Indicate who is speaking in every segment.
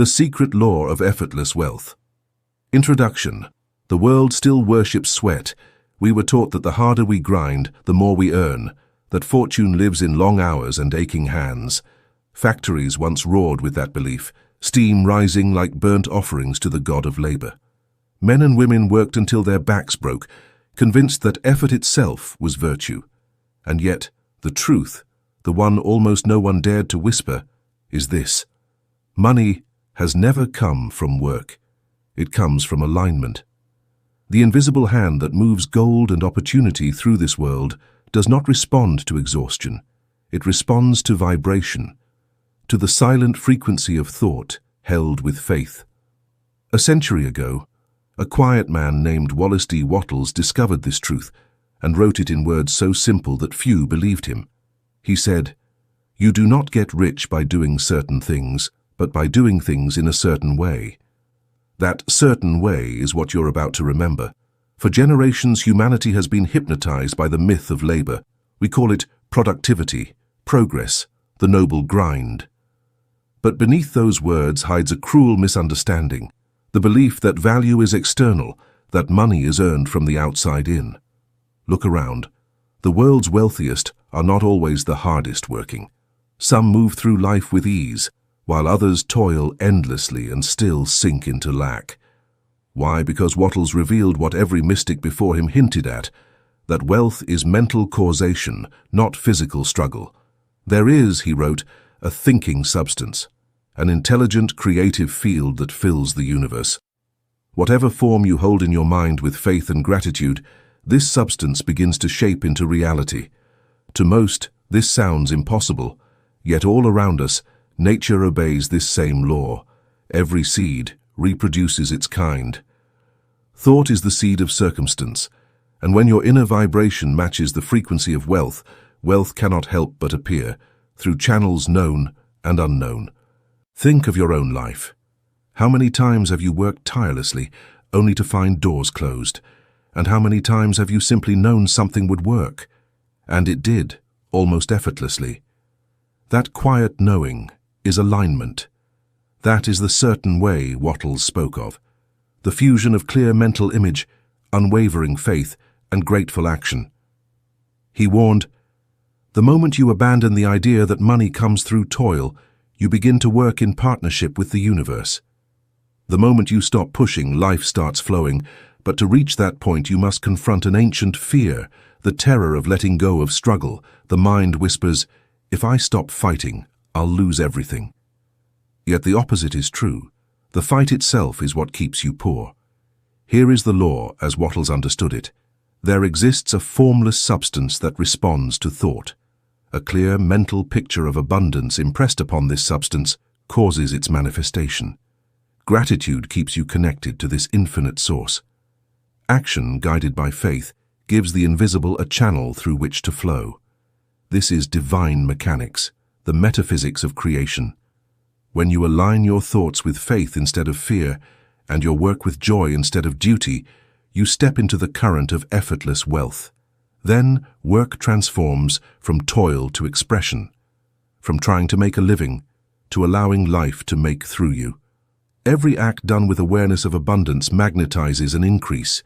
Speaker 1: The Secret Law of Effortless Wealth. Introduction. The world still worships sweat. We were taught that the harder we grind, the more we earn, that fortune lives in long hours and aching hands. Factories once roared with that belief, steam rising like burnt offerings to the god of labor. Men and women worked until their backs broke, convinced that effort itself was virtue. And yet, the truth, the one almost no one dared to whisper, is this: money has never come from work. It comes from alignment. The invisible hand that moves gold and opportunity through this world does not respond to exhaustion. It responds to vibration, to the silent frequency of thought held with faith. A century ago, a quiet man named Wallace D. Wattles discovered this truth and wrote it in words so simple that few believed him. He said, "You do not get rich by doing certain things, but by doing things in a certain way." That certain way is what you're about to remember. For generations, humanity has been hypnotized by the myth of labor. We call it productivity, progress, the noble grind. But beneath those words hides a cruel misunderstanding, the belief that value is external, that money is earned from the outside in. Look around. The world's wealthiest are not always the hardest working. Some move through life with ease, while others toil endlessly and still sink into lack. Why? Because Wattles revealed what every mystic before him hinted at, that wealth is mental causation, not physical struggle. There is, he wrote, a thinking substance, an intelligent, creative field that fills the universe. Whatever form you hold in your mind with faith and gratitude, this substance begins to shape into reality. To most, this sounds impossible, yet all around us, nature obeys this same law. Every seed reproduces its kind. Thought is the seed of circumstance, and when your inner vibration matches the frequency of wealth, wealth cannot help but appear, through channels known and unknown. Think of your own life. How many times have you worked tirelessly, only to find doors closed? And how many times have you simply known something would work? And it did, almost effortlessly. That quiet knowing is alignment. That is the certain way Wattles spoke of. The fusion of clear mental image, unwavering faith, and grateful action. He warned, "The moment you abandon the idea that money comes through toil, you begin to work in partnership with the universe. The moment you stop pushing, life starts flowing, but to reach that point you must confront an ancient fear, the terror of letting go of struggle. The mind whispers, 'If I stop fighting, I'll lose everything.' Yet the opposite is true. The fight itself is what keeps you poor. Here is the law as Wattles understood it. There exists a formless substance that responds to thought. A clear mental picture of abundance impressed upon this substance causes its manifestation. Gratitude keeps you connected to this infinite source. Action, guided by faith, gives the invisible a channel through which to flow. This is divine mechanics, the metaphysics of creation. When you align your thoughts with faith instead of fear, and your work with joy instead of duty, you step into the current of effortless wealth. Then work transforms from toil to expression, from trying to make a living to allowing life to make through you. Every act done with awareness of abundance magnetizes an increase.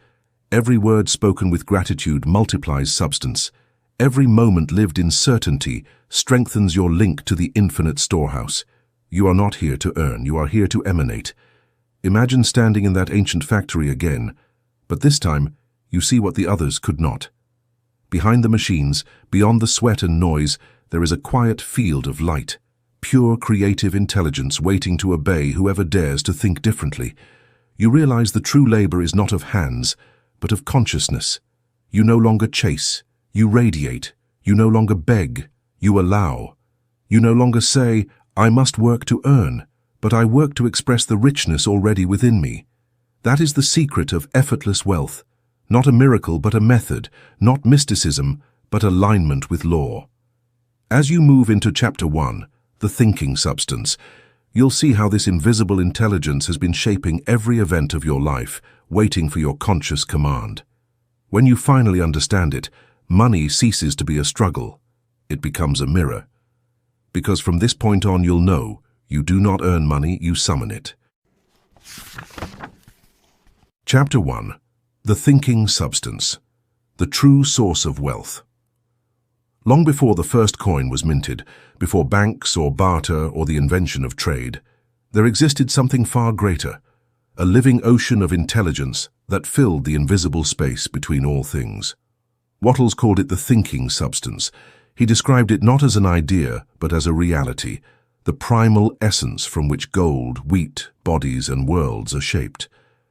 Speaker 1: Every word spoken with gratitude multiplies substance. Every moment lived in certainty strengthens your link to the infinite storehouse. You are not here to earn, you are here to emanate. Imagine standing in that ancient factory again, but this time you see what the others could not. Behind the machines, beyond the sweat and noise, there is a quiet field of light, pure creative intelligence waiting to obey whoever dares to think differently. You realize the true labor is not of hands, but of consciousness. You no longer chase, you radiate. You no longer beg, you allow. You no longer say, "I must work to earn," but "I work to express the richness already within me." That is the secret of effortless wealth. Not a miracle, but a method. Not mysticism, but alignment with law. As you move into Chapter 1, the thinking substance, you'll see how this invisible intelligence has been shaping every event of your life, waiting for your conscious command. When you finally understand it, money ceases to be a struggle. It becomes a mirror. Because from this point on you'll know You do not earn money, you summon it. Chapter 1. The Thinking Substance. The True Source of Wealth. Long before the first coin was minted, before banks or barter or the invention of trade, there existed something far greater, a living ocean of intelligence that filled the invisible space between all things. Wattles called it the thinking substance. He described it not as an idea, but as a reality, the primal essence from which gold, wheat, bodies, and worlds are shaped.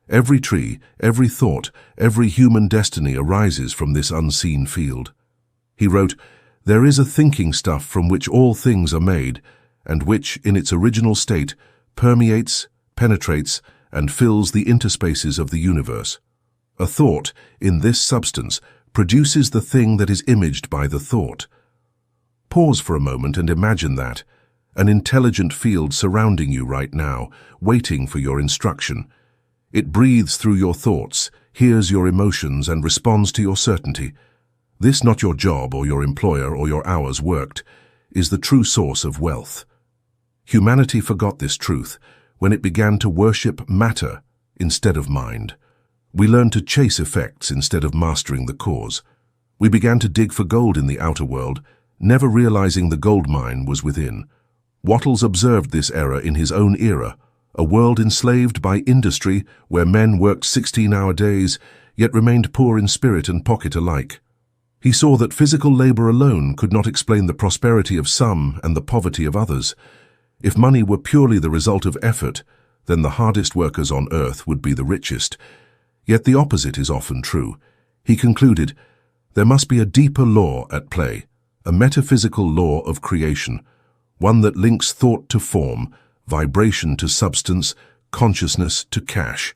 Speaker 1: Every tree, every thought, every human destiny arises from this unseen field. He wrote, "There is a thinking stuff from which all things are made, and which, in its original state, permeates, penetrates, and fills the interspaces of the universe. A thought, in this substance, produces the thing that is imaged by the thought." Pause for a moment and imagine that, an intelligent field surrounding you right now, waiting for your instruction. It breathes through your thoughts, hears your emotions, and responds to your certainty. This, not your job or your employer or your hours worked, is the true source of wealth. Humanity forgot this truth when it began to worship matter instead of mind. We learned to chase effects instead of mastering the cause. We began to dig for gold in the outer world, never realizing the gold mine was within. Wattles observed this error in his own era, a world enslaved by industry where men worked 16-hour days, yet remained poor in spirit and pocket alike. He saw that physical labor alone could not explain the prosperity of some and the poverty of others. If money were purely the result of effort, then the hardest workers on earth would be the richest. Yet the opposite is often true. He concluded, there must be a deeper law at play, a metaphysical law of creation, one that links thought to form, vibration to substance, consciousness to cash.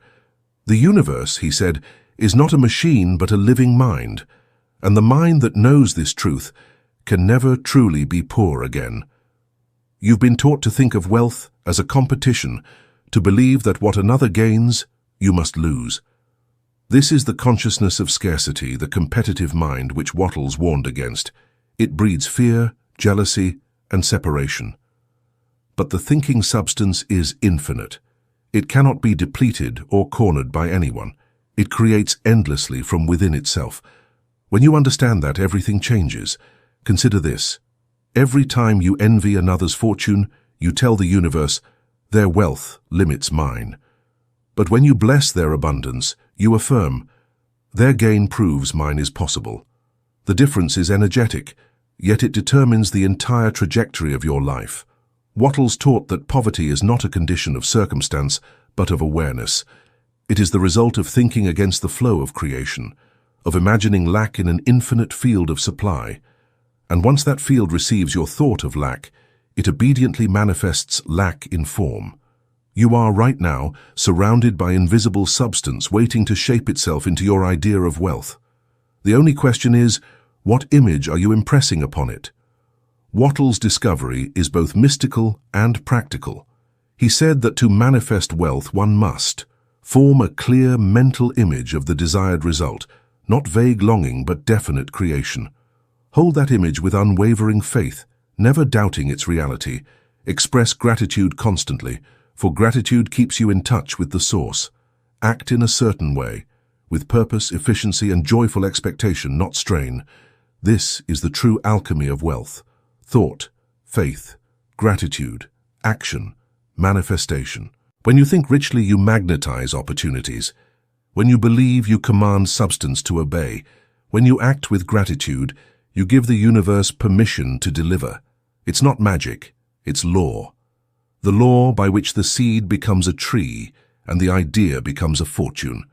Speaker 1: The universe, he said, is not a machine but a living mind, and the mind that knows this truth can never truly be poor again. You've been taught to think of wealth as a competition, to believe that what another gains, you must lose. This is the consciousness of scarcity, the competitive mind which Wattles warned against. It breeds fear, jealousy, and separation. But the thinking substance is infinite. It cannot be depleted or cornered by anyone. It creates endlessly from within itself. When you understand that, everything changes. Consider this. Every time you envy another's fortune, you tell the universe, their wealth limits mine. But when you bless their abundance, you affirm, their gain proves mine is possible. The difference is energetic, yet it determines the entire trajectory of your life. Wattles taught that poverty is not a condition of circumstance, but of awareness. It is the result of thinking against the flow of creation, of imagining lack in an infinite field of supply. And once that field receives your thought of lack, it obediently manifests lack in form. You are right now surrounded by invisible substance waiting to shape itself into your idea of wealth. The only question is, what image are you impressing upon it? Wattles' discovery is both mystical and practical. He said that to manifest wealth one must form a clear mental image of the desired result, not vague longing but definite creation. Hold that image with unwavering faith, never doubting its reality. Express gratitude constantly, for gratitude keeps you in touch with the source. Act in a certain way, with purpose, efficiency, and joyful expectation, not strain. This is the true alchemy of wealth. Thought, faith, gratitude, action, manifestation. When you think richly, you magnetize opportunities. When you believe, you command substance to obey. When you act with gratitude, you give the universe permission to deliver. It's not magic, it's law. The law by which the seed becomes a tree and the idea becomes a fortune.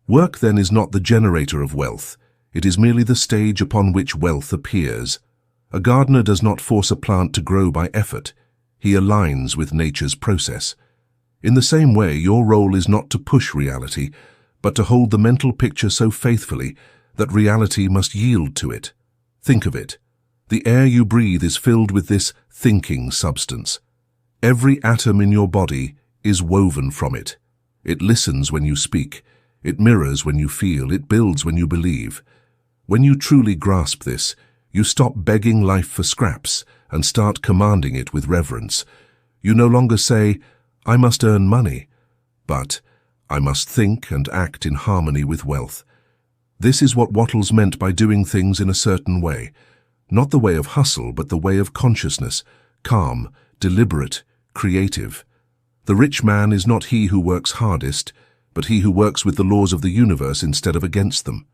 Speaker 1: Work, then, is not the generator of wealth. It is merely the stage upon which wealth appears. A gardener does not force a plant to grow by effort. He aligns with nature's process. In the same way, your role is not to push reality, but to hold the mental picture so faithfully that reality must yield to it. Think of it. The air you breathe is filled with this thinking substance. Every atom in your body is woven from it. It listens when you speak. It mirrors when you feel. It builds when you believe. When you truly grasp this, you stop begging life for scraps and start commanding it with reverence. You no longer say, "I must earn money," but "I must think and act in harmony with wealth." This is what Wattles meant by doing things in a certain way. Not the way of hustle, but the way of consciousness, calm, deliberate, creative. The rich man is not he who works hardest, but he who works with the laws of the universe instead of against them.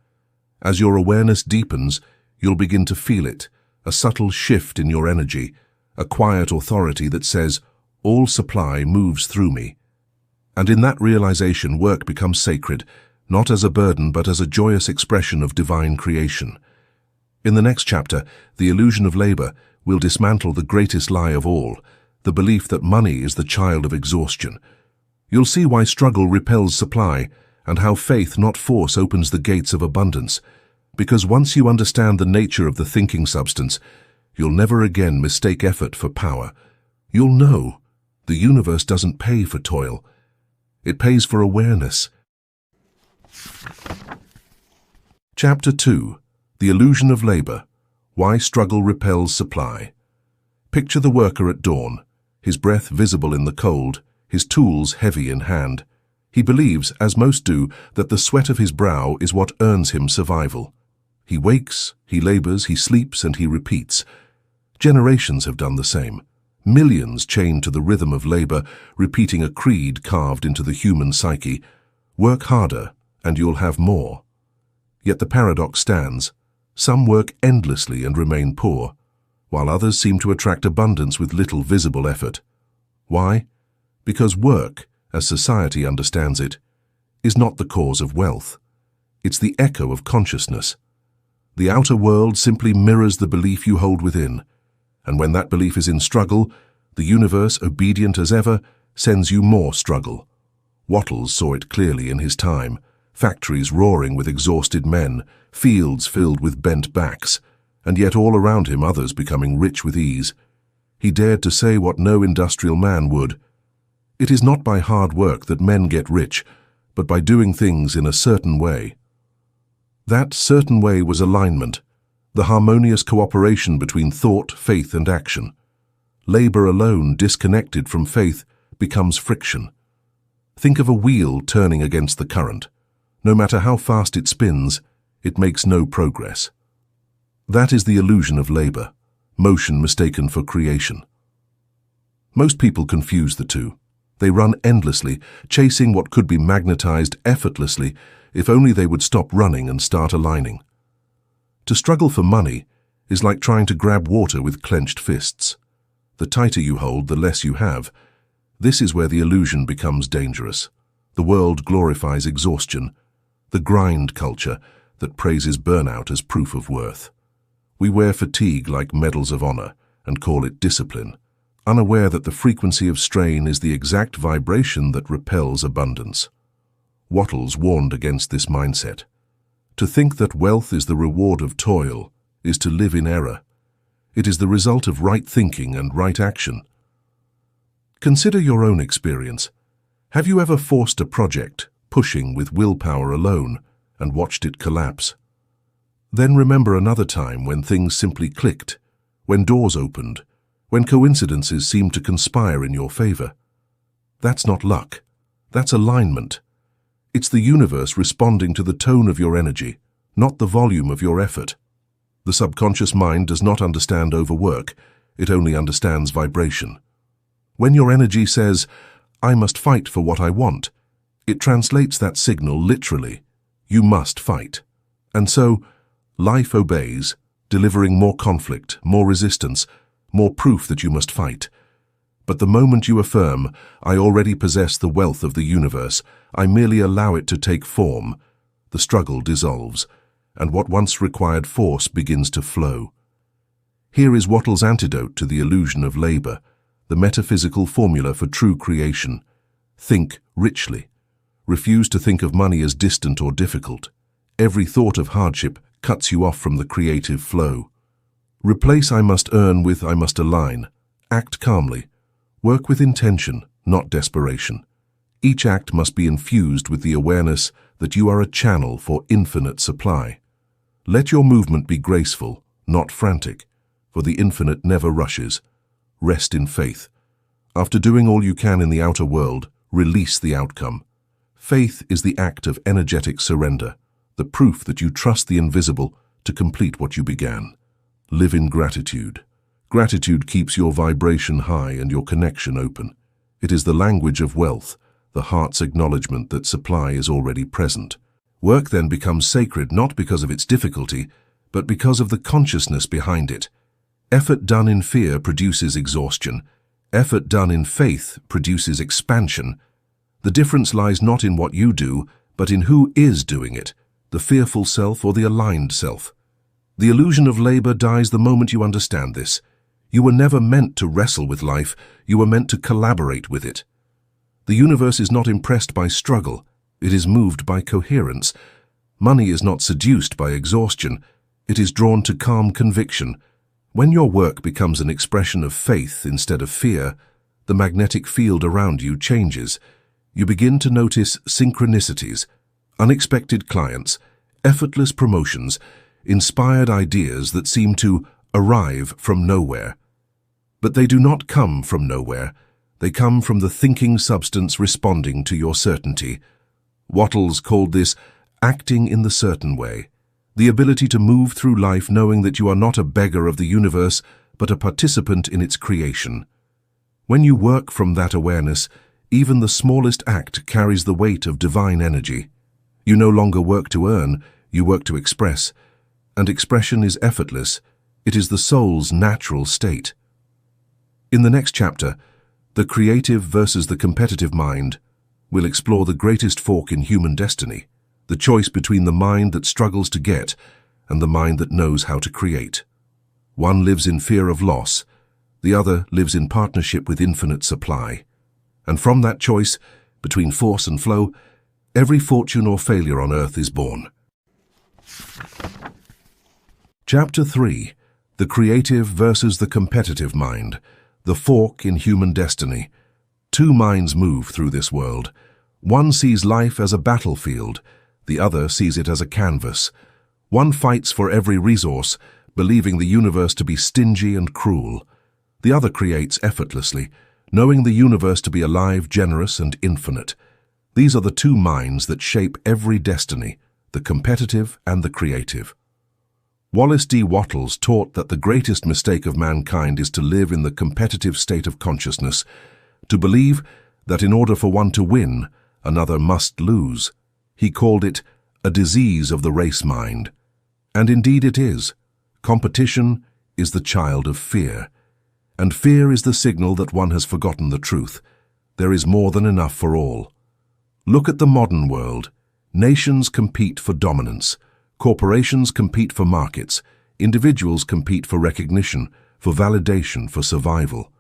Speaker 1: As your awareness deepens, you'll begin to feel it, a subtle shift in your energy, a quiet authority that says, "All supply moves through me." And in that realization, work becomes sacred, not as a burden but as a joyous expression of divine creation. In the next chapter, The Illusion of Labor, we'll dismantle the greatest lie of all, the belief that money is the child of exhaustion. You'll see why struggle repels supply, and how faith, not force, opens the gates of abundance. Because once you understand the nature of the thinking substance, you'll never again mistake effort for power. You'll know the universe doesn't pay for toil. It pays for awareness. Chapter 2. The Illusion of Labor, Why Struggle Repels Supply. Picture the worker at dawn, his breath visible in the cold, his tools heavy in hand. He believes, as most do, that the sweat of his brow is what earns him survival. He wakes, he labors, he sleeps, and he repeats. Generations have done the same. Millions chained to the rhythm of labor, repeating a creed carved into the human psyche. Work harder, and you'll have more. Yet the paradox stands. Some work endlessly and remain poor, while others seem to attract abundance with little visible effort. Why? Because work, as society understands it, is not the cause of wealth. It's the echo of consciousness. The outer world simply mirrors the belief you hold within, and when that belief is in struggle, the universe, obedient as ever, sends you more struggle. Wattles saw it clearly in his time. Factories roaring with exhausted men, fields filled with bent backs, and yet all around him others becoming rich with ease. He dared to say what no industrial man would. It is not by hard work that men get rich, but by doing things in a certain way. That certain way was alignment, the harmonious cooperation between thought, faith, and action. Labor alone, disconnected from faith, becomes friction. Think of a wheel turning against the current. No matter how fast it spins, it makes no progress. That is the illusion of labor, motion mistaken for creation. Most people confuse the two. They run endlessly, chasing what could be magnetized effortlessly if only they would stop running and start aligning. To struggle for money is like trying to grab water with clenched fists. The tighter you hold, the less you have. This is where the illusion becomes dangerous. The world glorifies exhaustion, the grind culture that praises burnout as proof of worth. We wear fatigue like medals of honor and call it discipline, unaware that the frequency of strain is the exact vibration that repels abundance. Wattles warned against this mindset. To think that wealth is the reward of toil is to live in error. It is the result of right thinking and right action. Consider your own experience. Have you ever forced a project, pushing with willpower alone, and watched it collapse? Then remember another time when things simply clicked, when doors opened, when coincidences seemed to conspire in your favor. That's not luck. That's alignment. It's the universe responding to the tone of your energy, not the volume of your effort. The subconscious mind does not understand overwork. It only understands vibration. When your energy says, "I must fight for what I want," it translates that signal literally. You must fight. And so, life obeys, delivering more conflict, more resistance, more proof that you must fight. But the moment you affirm, "I already possess the wealth of the universe, I merely allow it to take form," the struggle dissolves, and what once required force begins to flow. Here is Wattles' antidote to the illusion of labor, the metaphysical formula for true creation. Think richly. Refuse to think of money as distant or difficult. Every thought of hardship cuts you off from the creative flow. Replace "I must earn" with "I must align." Act calmly. Work with intention, not desperation. Each act must be infused with the awareness that you are a channel for infinite supply. Let your movement be graceful, not frantic, for the infinite never rushes. Rest in faith. After doing all you can in the outer world, release the outcome. Faith is the act of energetic surrender, the proof that you trust the invisible to complete what you began. Live in gratitude. Gratitude keeps your vibration high and your connection open. It is the language of wealth, the heart's acknowledgement that supply is already present. Work then becomes sacred not because of its difficulty, but because of the consciousness behind it. Effort done in fear produces exhaustion. Effort done in faith produces expansion. The difference lies not in what you do, but in who is doing it, the fearful self or the aligned self. The illusion of labor dies the moment you understand this. You were never meant to wrestle with life, you were meant to collaborate with it. The universe is not impressed by struggle, it is moved by coherence. Money is not seduced by exhaustion, it is drawn to calm conviction. When your work becomes an expression of faith instead of fear, the magnetic field around you changes. You begin to notice synchronicities, unexpected clients, effortless promotions, inspired ideas that seem to arrive from nowhere. But they do not come from nowhere. They come from the thinking substance responding to your certainty. Wattles called this acting in the certain way, the ability to move through life knowing that you are not a beggar of the universe, but a participant in its creation. When you work from that awareness, even the smallest act carries the weight of divine energy. You no longer work to earn, you work to express. And expression is effortless. It is the soul's natural state. In the next chapter, The Creative versus the Competitive Mind, we'll explore the greatest fork in human destiny, the choice between the mind that struggles to get and the mind that knows how to create. One lives in fear of loss, the other lives in partnership with infinite supply. And from that choice, between force and flow, every fortune or failure on earth is born. Chapter 3. The Creative versus the Competitive Mind, the fork in human destiny. Two minds move through this world. One sees life as a battlefield, the other sees it as a canvas. One fights for every resource, believing the universe to be stingy and cruel. The other creates effortlessly, knowing the universe to be alive, generous, and infinite. These are the two minds that shape every destiny, the competitive and the creative. Wallace D. Wattles taught that the greatest mistake of mankind is to live in the competitive state of consciousness, to believe that in order for one to win, another must lose. He called it a disease of the race mind. And indeed it is. Competition is the child of fear. And fear is the signal that one has forgotten the truth. There is more than enough for all. Look at the modern world. Nations compete for dominance. Corporations compete for markets. Individuals compete for recognition, for validation, for survival.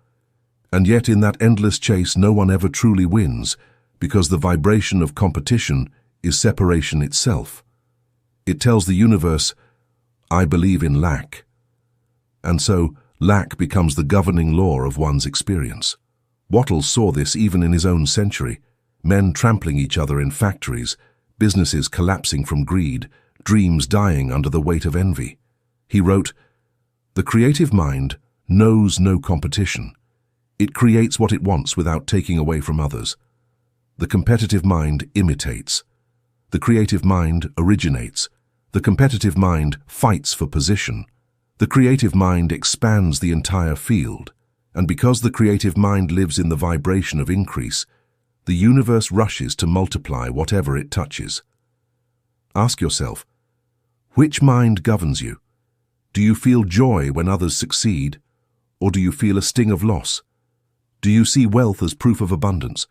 Speaker 1: And yet in that endless chase no one ever truly wins, because the vibration of competition is separation itself. It tells the universe, I believe in lack. And so, lack becomes the governing law of one's experience. Wattles saw this even in his own century. Men trampling each other in factories, businesses collapsing from greed, dreams dying under the weight of envy. He wrote, "The creative mind knows no competition. It creates what it wants without taking away from others. The competitive mind imitates. The creative mind originates. The competitive mind fights for position. The creative mind expands the entire field, and because the creative mind lives in the vibration of increase, the universe rushes to multiply whatever it touches." Ask yourself, which mind governs you? Do you feel joy when others succeed, or do you feel a sting of loss? Do you see wealth as proof of abundance,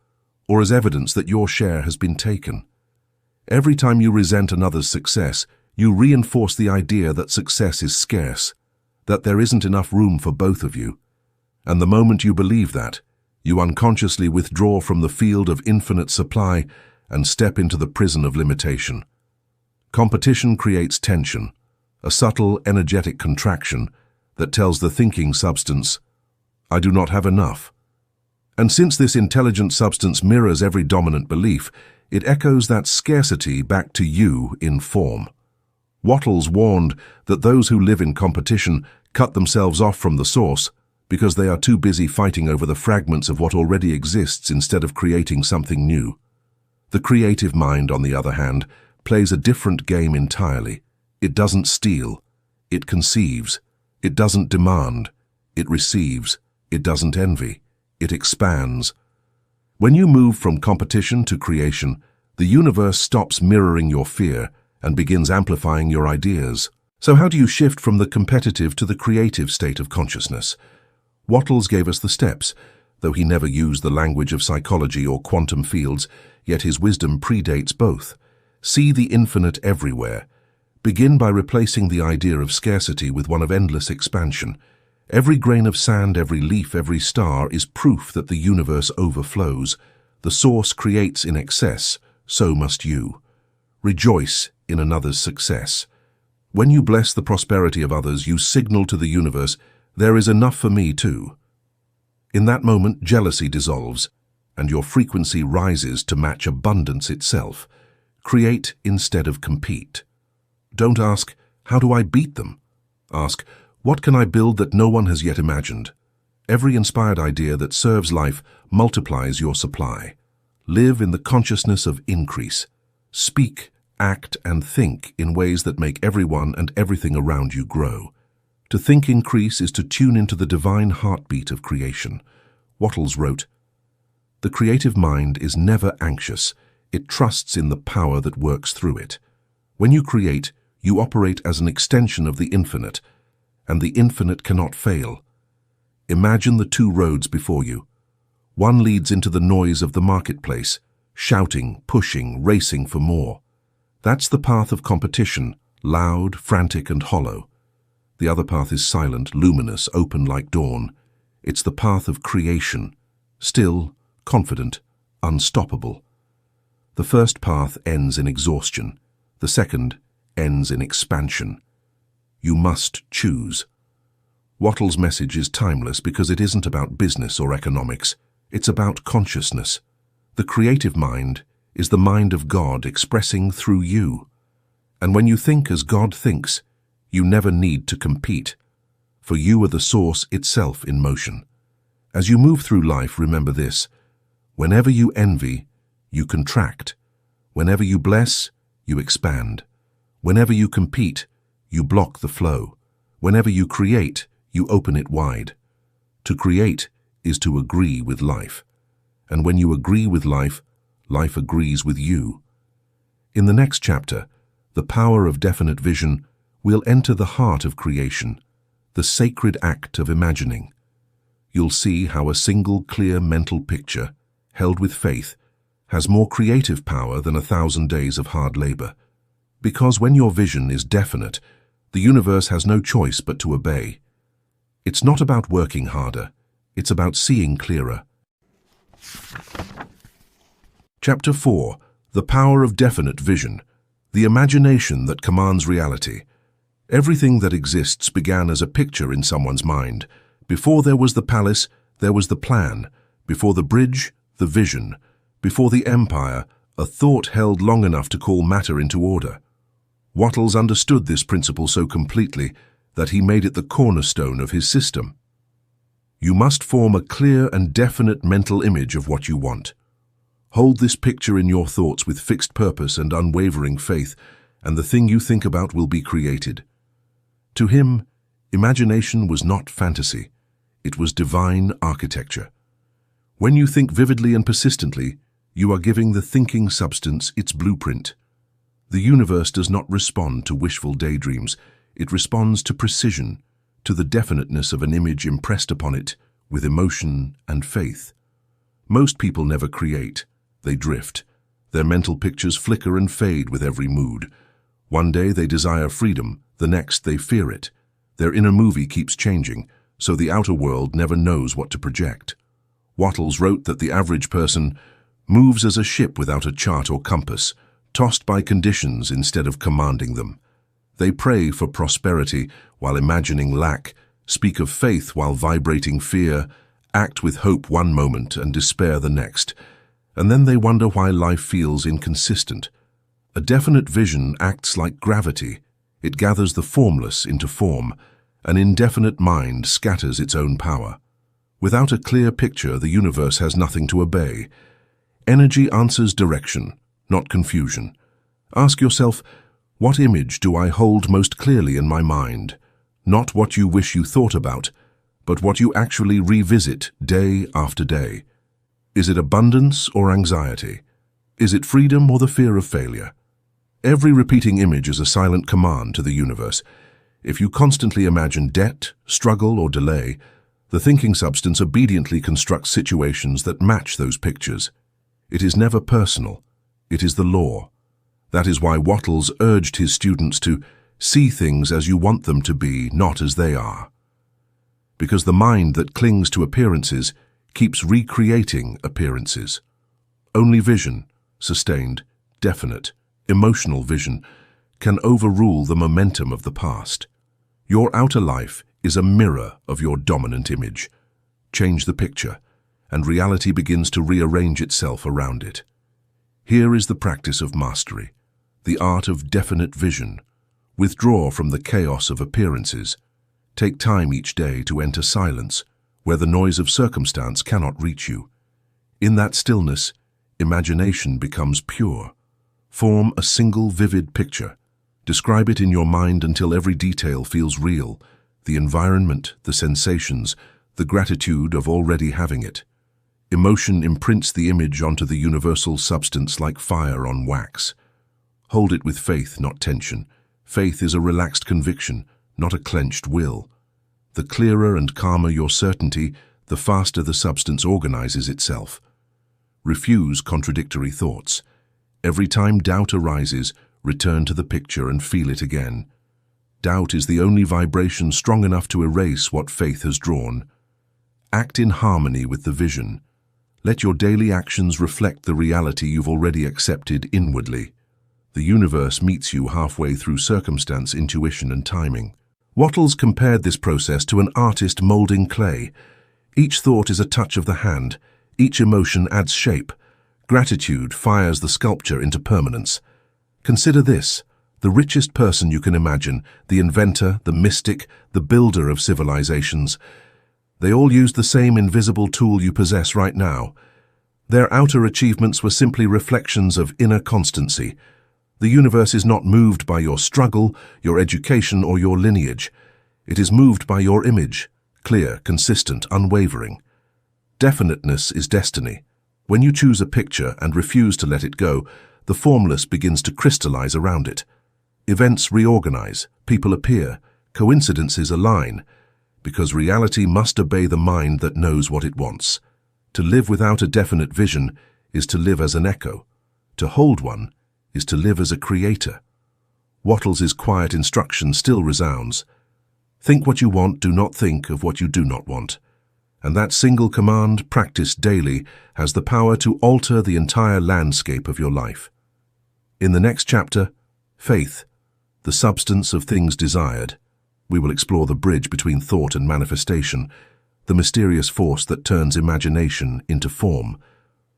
Speaker 1: or as evidence that your share has been taken? Every time you resent another's success, you reinforce the idea that success is scarce, that there isn't enough room for both of you. And the moment you believe that, you unconsciously withdraw from the field of infinite supply and step into the prison of limitation. Competition creates tension, a subtle, energetic contraction that tells the thinking substance, I do not have enough. And since this intelligent substance mirrors every dominant belief, it echoes that scarcity back to you in form. Wattles warned that those who live in competition cut themselves off from the source, because they are too busy fighting over the fragments of what already exists instead of creating something new. The creative mind, on the other hand, plays a different game entirely. It doesn't steal. It conceives. It doesn't demand. It receives. It doesn't envy. It expands. When you move from competition to creation, the universe stops mirroring your fear and begins amplifying your ideas. So how do you shift from the competitive to the creative state of consciousness? Wattles gave us the steps. Though he never used the language of psychology or quantum fields, yet his wisdom predates both. See the infinite everywhere. Begin by replacing the idea of scarcity with one of endless expansion. Every grain of sand, every leaf, every star is proof that the universe overflows. The source creates in excess, so must you. Rejoice in another's success. When you bless the prosperity of others, you signal to the universe, there is enough for me too. In that moment, jealousy dissolves, and your frequency rises to match abundance itself. Create instead of compete. Don't ask, how do I beat them? Ask, what can I build that no one has yet imagined? Every inspired idea that serves life multiplies your supply. Live in the consciousness of increase. Speak, act, and think in ways that make everyone and everything around you grow. To think increase is to tune into the divine heartbeat of creation. Wattles wrote, "The creative mind is never anxious. It trusts in the power that works through it. When you create, you operate as an extension of the infinite, and the infinite cannot fail. Imagine the two roads before you. One leads into the noise of the marketplace, shouting, pushing, racing for more. That's the path of competition, loud, frantic, and hollow. The other path is silent, luminous, open like dawn. It's the path of creation, still, confident, unstoppable. The first path ends in exhaustion. The second ends in expansion. You must choose." Wattles' message is timeless because it isn't about business or economics. It's about consciousness. The creative mind is the mind of God expressing through you. And when you think as God thinks, you never need to compete, for you are the source itself in motion. As you move through life, remember this: whenever you envy, you contract. Whenever you bless, you expand. Whenever you compete, you block the flow. Whenever you create, you open it wide. To create is to agree with life. And when you agree with life, life agrees with you. In the next chapter, The Power of Definite Vision, we'll enter the heart of creation, the sacred act of imagining. You'll see how a single clear mental picture, held with faith, has more creative power than 1,000 days of hard labor. Because when your vision is definite, the universe has no choice but to obey. It's not about working harder, it's about seeing clearer. Chapter 4. The Power of Definite Vision, the imagination that commands reality. Everything that exists began as a picture in someone's mind. Before there was the palace, there was the plan. Before the bridge, the vision. Before the empire, a thought held long enough to call matter into order. Wattles understood this principle so completely that he made it the cornerstone of his system. You must form a clear and definite mental image of what you want. Hold this picture in your thoughts with fixed purpose and unwavering faith, and the thing you think about will be created. To him, imagination was not fantasy. It was divine architecture. When you think vividly and persistently, you are giving the thinking substance its blueprint. The universe does not respond to wishful daydreams. It responds to precision, to the definiteness of an image impressed upon it with emotion and faith. Most people never create. They drift. Their mental pictures flicker and fade with every mood. One day they desire freedom, the next they fear it. Their inner movie keeps changing, so the outer world never knows what to project. Wattles wrote that the average person moves as a ship without a chart or compass, tossed by conditions instead of commanding them. They pray for prosperity while imagining lack, speak of faith while vibrating fear, act with hope one moment and despair the next, and then they wonder why life feels inconsistent. A definite vision acts like gravity. It gathers the formless into form, An indefinite mind scatters its own power. Without a clear picture, the universe has nothing to obey. Energy answers direction, not confusion. Ask yourself, what image do I hold most clearly in my mind? Not what you wish you thought about, but what you actually revisit day after day. Is it abundance or anxiety? Is it freedom or the fear of failure? Every repeating image is a silent command to the universe. If you constantly imagine debt, struggle, or delay, the thinking substance obediently constructs situations that match those pictures. It is never personal. It is the law. That is why Wattles urged his students to see things as you want them to be, not as they are. Because the mind that clings to appearances keeps recreating appearances. Only vision, sustained, definite, emotional vision, can overrule the momentum of the past. Your outer life is a mirror of your dominant image. Change the picture, and reality begins to rearrange itself around it. Here is the practice of mastery, the art of definite vision. Withdraw from the chaos of appearances. Take time each day to enter silence, where the noise of circumstance cannot reach you. In that stillness, imagination becomes pure. Form a single vivid picture. Describe it in your mind until every detail feels real, the environment, the sensations, the gratitude of already having it. Emotion imprints the image onto the universal substance like fire on wax. Hold it with faith, not tension. Faith is a relaxed conviction, not a clenched will. The clearer and calmer your certainty, the faster the substance organizes itself. Refuse contradictory thoughts. Every time doubt arises, return to the picture and feel it again. Doubt is the only vibration strong enough to erase what faith has drawn. Act in harmony with the vision. Let your daily actions reflect the reality you've already accepted inwardly. The universe meets you halfway through circumstance, intuition, and timing. Wattles compared this process to an artist molding clay. Each thought is a touch of the hand. Each emotion adds shape. Gratitude fires the sculpture into permanence. Consider this: the richest person you can imagine, the inventor, the mystic, the builder of civilizations. They all used the same invisible tool you possess right now. Their outer achievements were simply reflections of inner constancy. The universe is not moved by your struggle, your education, or your lineage. It is moved by your image, clear, consistent, unwavering. Definiteness is destiny. When you choose a picture and refuse to let it go, the formless begins to crystallize around it. Events reorganize, people appear, coincidences align, because reality must obey the mind that knows what it wants. To live without a definite vision is to live as an echo. To hold one is to live as a creator. Wattles's quiet instruction still resounds. Think what you want, do not think of what you do not want. And that single command, practiced daily, has the power to alter the entire landscape of your life. In the next chapter, Faith, the substance of things desired, we will explore the bridge between thought and manifestation, the mysterious force that turns imagination into form.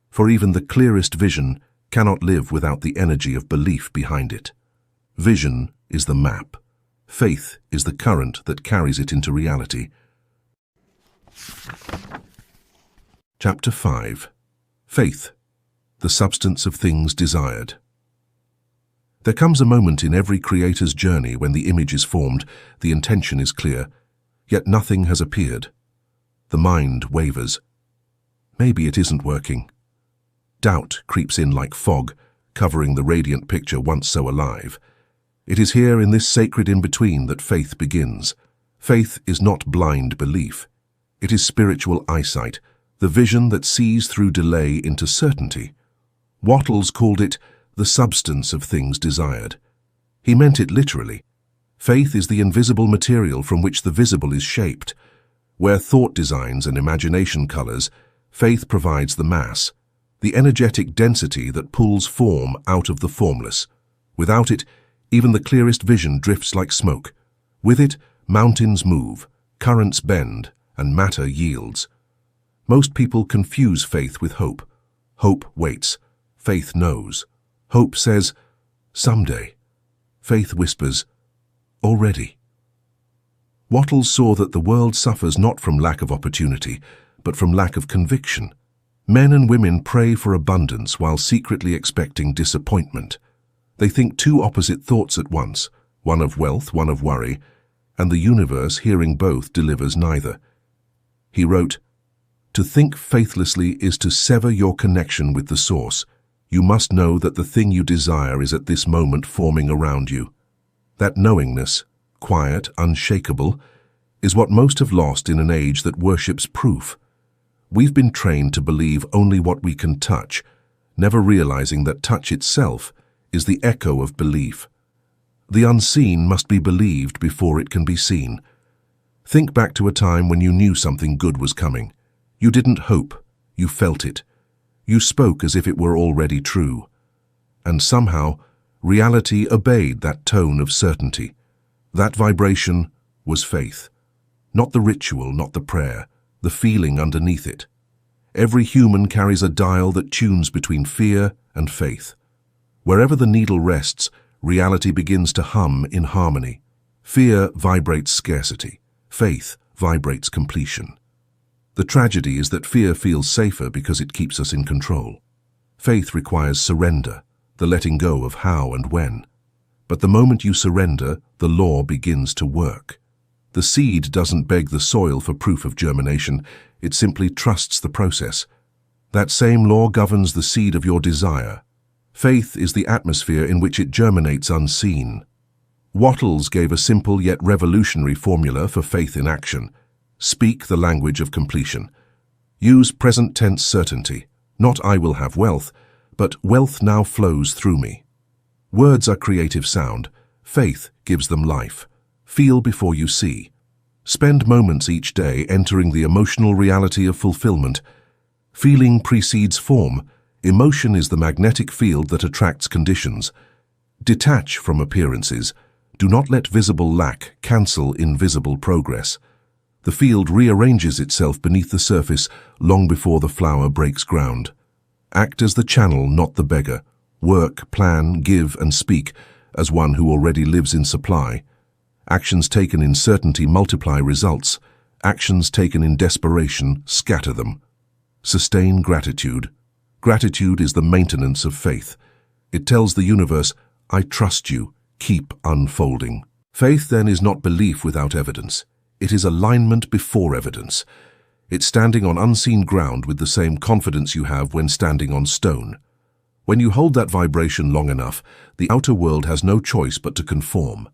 Speaker 1: For even the clearest vision cannot live without the energy of belief behind it. Vision is the map. Faith is the current that carries it into reality. Chapter 5. Faith, the substance of things desired. There comes a moment in every creator's journey when the image is formed, the intention is clear, yet nothing has appeared. The mind wavers. Maybe it isn't working. Doubt creeps in like fog, covering the radiant picture once so alive. It is here in this sacred in-between that faith begins. Faith is not blind belief. It is spiritual eyesight, the vision that sees through delay into certainty. Wattles called it the substance of things desired. He meant it literally. Faith is the invisible material from which the visible is shaped. Where thought designs and imagination colors, faith provides the mass, the energetic density that pulls form out of the formless. Without it, even the clearest vision drifts like smoke. With it, mountains move, currents bend, and matter yields. Most people confuse faith with hope. Hope waits. Faith knows. Hope says, someday. Faith whispers, already. Wattles saw that the world suffers not from lack of opportunity, but from lack of conviction. Men and women pray for abundance while secretly expecting disappointment. They think two opposite thoughts at once, one of wealth, one of worry, and the universe, hearing both, delivers neither. He wrote, "To think faithlessly is to sever your connection with the source. You must know that the thing you desire is at this moment forming around you." That knowingness, quiet, unshakable, is what most have lost in an age that worships proof. We've been trained to believe only what we can touch, never realizing that touch itself is the echo of belief. The unseen must be believed before it can be seen. Think back to a time when you knew something good was coming. You didn't hope, you felt it. You spoke as if it were already true. And somehow, reality obeyed that tone of certainty. That vibration was faith. Not the ritual, not the prayer, the feeling underneath it. Every human carries a dial that tunes between fear and faith. Wherever the needle rests, reality begins to hum in harmony. Fear vibrates scarcity. Faith vibrates completion. The tragedy is that fear feels safer because it keeps us in control. Faith requires surrender, the letting go of how and when. But the moment you surrender, the law begins to work. The seed doesn't beg the soil for proof of germination, it simply trusts the process. That same law governs the seed of your desire. Faith is the atmosphere in which it germinates unseen. Wattles gave a simple yet revolutionary formula for faith in action. Speak the language of completion. Use present tense certainty, not "I will have wealth," but "wealth now flows through me." Words are creative sound. Faith gives them life. Feel before you see. Spend moments each day entering the emotional reality of fulfillment. Feeling precedes form. Emotion is the magnetic field that attracts conditions. Detach from appearances. Do not let visible lack cancel invisible progress. The field rearranges itself beneath the surface long before the flower breaks ground. Act as the channel, not the beggar. Work, plan, give, and speak as one who already lives in supply. Actions taken in certainty multiply results. Actions taken in desperation scatter them. Sustain gratitude. Gratitude is the maintenance of faith. It tells the universe, "I trust you, keep unfolding." Faith then is not belief without evidence. It is alignment before evidence. It's standing on unseen ground with the same confidence you have when standing on stone. When you hold that vibration long enough, the outer world has no choice but to conform.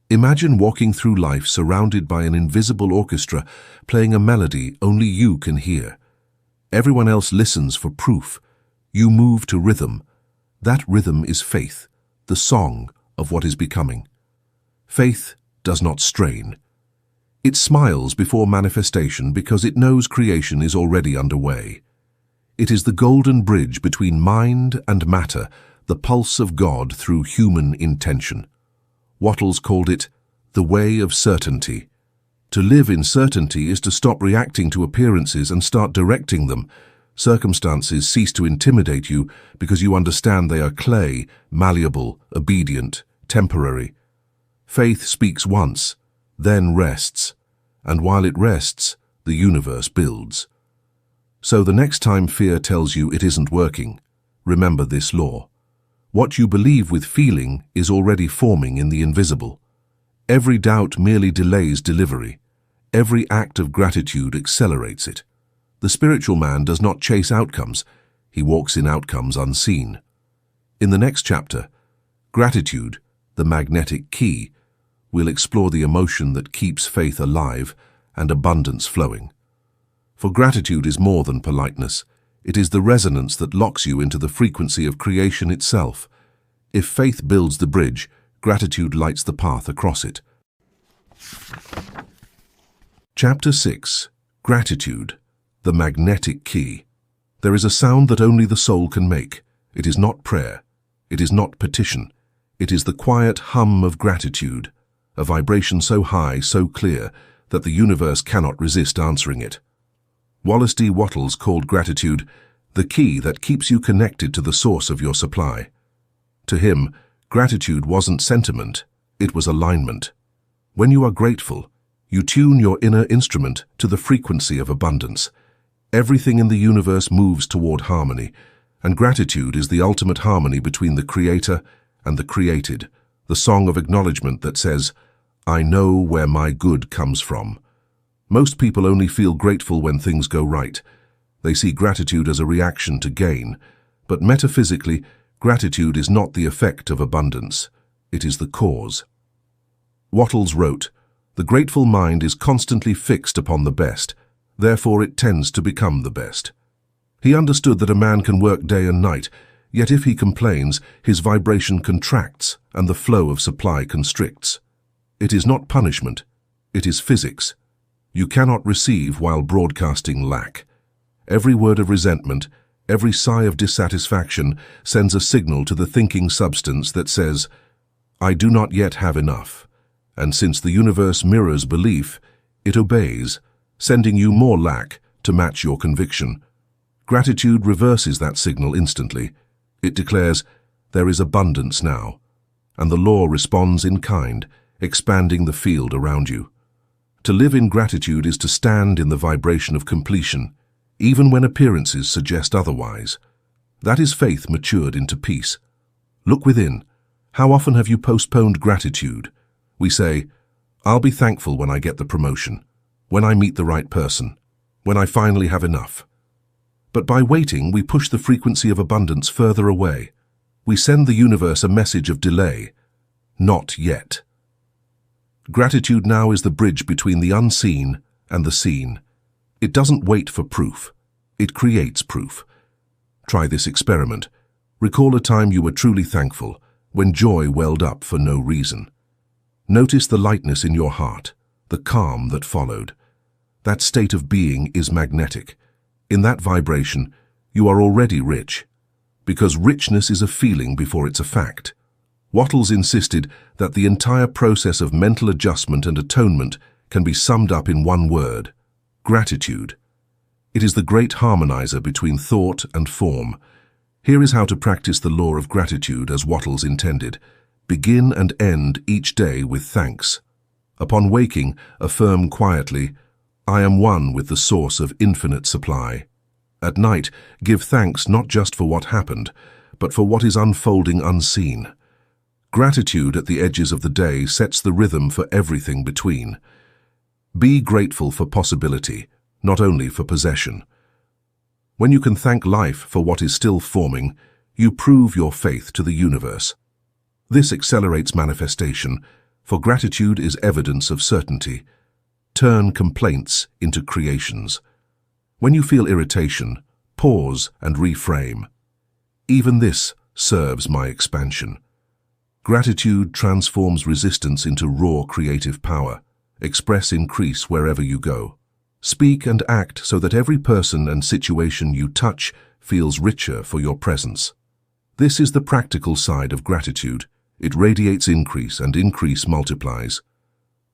Speaker 1: Imagine walking through life surrounded by an invisible orchestra playing a melody only you can hear. Everyone else listens for proof. You move to rhythm. That rhythm is faith, the song of what is becoming. Faith does not strain. It smiles before manifestation because it knows creation is already underway. It is the golden bridge between mind and matter, the pulse of God through human intention. Wattles called it the way of certainty. To live in certainty is to stop reacting to appearances and start directing them. Circumstances cease to intimidate you because you understand they are clay, malleable, obedient, temporary. Faith speaks once, then rests, and while it rests, the universe builds. So the next time fear tells you it isn't working, remember this law. What you believe with feeling is already forming in the invisible. Every doubt merely delays delivery. Every act of gratitude accelerates it. The spiritual man does not chase outcomes, he walks in outcomes unseen. In the next chapter, Gratitude, the Magnetic Key, we'll explore the emotion that keeps faith alive and abundance flowing. For gratitude is more than politeness. It is the resonance that locks you into the frequency of creation itself. If faith builds the bridge, gratitude lights the path across it. Chapter 6. Gratitude, the Magnetic Key. There is a sound that only the soul can make. It is not prayer. It is not petition. It is the quiet hum of gratitude, a vibration so high, so clear, that the universe cannot resist answering it. Wallace D. Wattles called gratitude the key that keeps you connected to the source of your supply. To him, gratitude wasn't sentiment, it was alignment. When you are grateful, You tune your inner instrument to the frequency of abundance. Everything in the universe moves toward harmony, and gratitude is the ultimate harmony between the Creator and the created, the song of acknowledgement that says, "I know where my good comes from." Most people only feel grateful when things go right. They see gratitude as a reaction to gain, but metaphysically, gratitude is not the effect of abundance. It is the cause. Wattles wrote, "The grateful mind is constantly fixed upon the best, therefore it tends to become the best." He understood that a man can work day and night, yet if he complains, his vibration contracts and the flow of supply constricts. It is not punishment, it is physics. You cannot receive while broadcasting lack. Every word of resentment, every sigh of dissatisfaction sends a signal to the thinking substance that says, "I do not yet have enough." And since the universe mirrors belief, it obeys, sending you more lack to match your conviction. Gratitude reverses that signal instantly. It declares, "There is abundance now," and the law responds in kind, expanding the field around you. To live in gratitude is to stand in the vibration of completion, even when appearances suggest otherwise. That is faith matured into peace. Look within. How often have you postponed gratitude? We say, "I'll be thankful when I get the promotion, when I meet the right person, when I finally have enough." But by waiting, we push the frequency of abundance further away. We send the universe a message of delay. Not yet. Gratitude now is the bridge between the unseen and the seen. It doesn't wait for proof. It creates proof. Try this experiment. Recall a time you were truly thankful, when joy welled up for no reason. Notice the lightness in your heart, the calm that followed. That state of being is magnetic. In that vibration, you are already rich, because richness is a feeling before it's a fact. Wattles insisted that the entire process of mental adjustment and atonement can be summed up in one word: gratitude. It is the great harmonizer between thought and form. Here is how to practice the law of gratitude as Wattles intended. Begin and end each day with thanks. Upon waking, affirm quietly, "I am one with the source of infinite supply." At night, give thanks not just for what happened, but for what is unfolding unseen. Gratitude at the edges of the day sets the rhythm for everything between. Be grateful for possibility, not only for possession. When you can thank life for what is still forming, you prove your faith to the universe. This accelerates manifestation, for gratitude is evidence of certainty. Turn complaints into creations. When you feel irritation, pause and reframe. Even this serves my expansion. Gratitude transforms resistance into raw creative power. Express increase wherever you go. Speak and act so that every person and situation you touch feels richer for your presence. This is the practical side of gratitude. It radiates increase, and increase multiplies.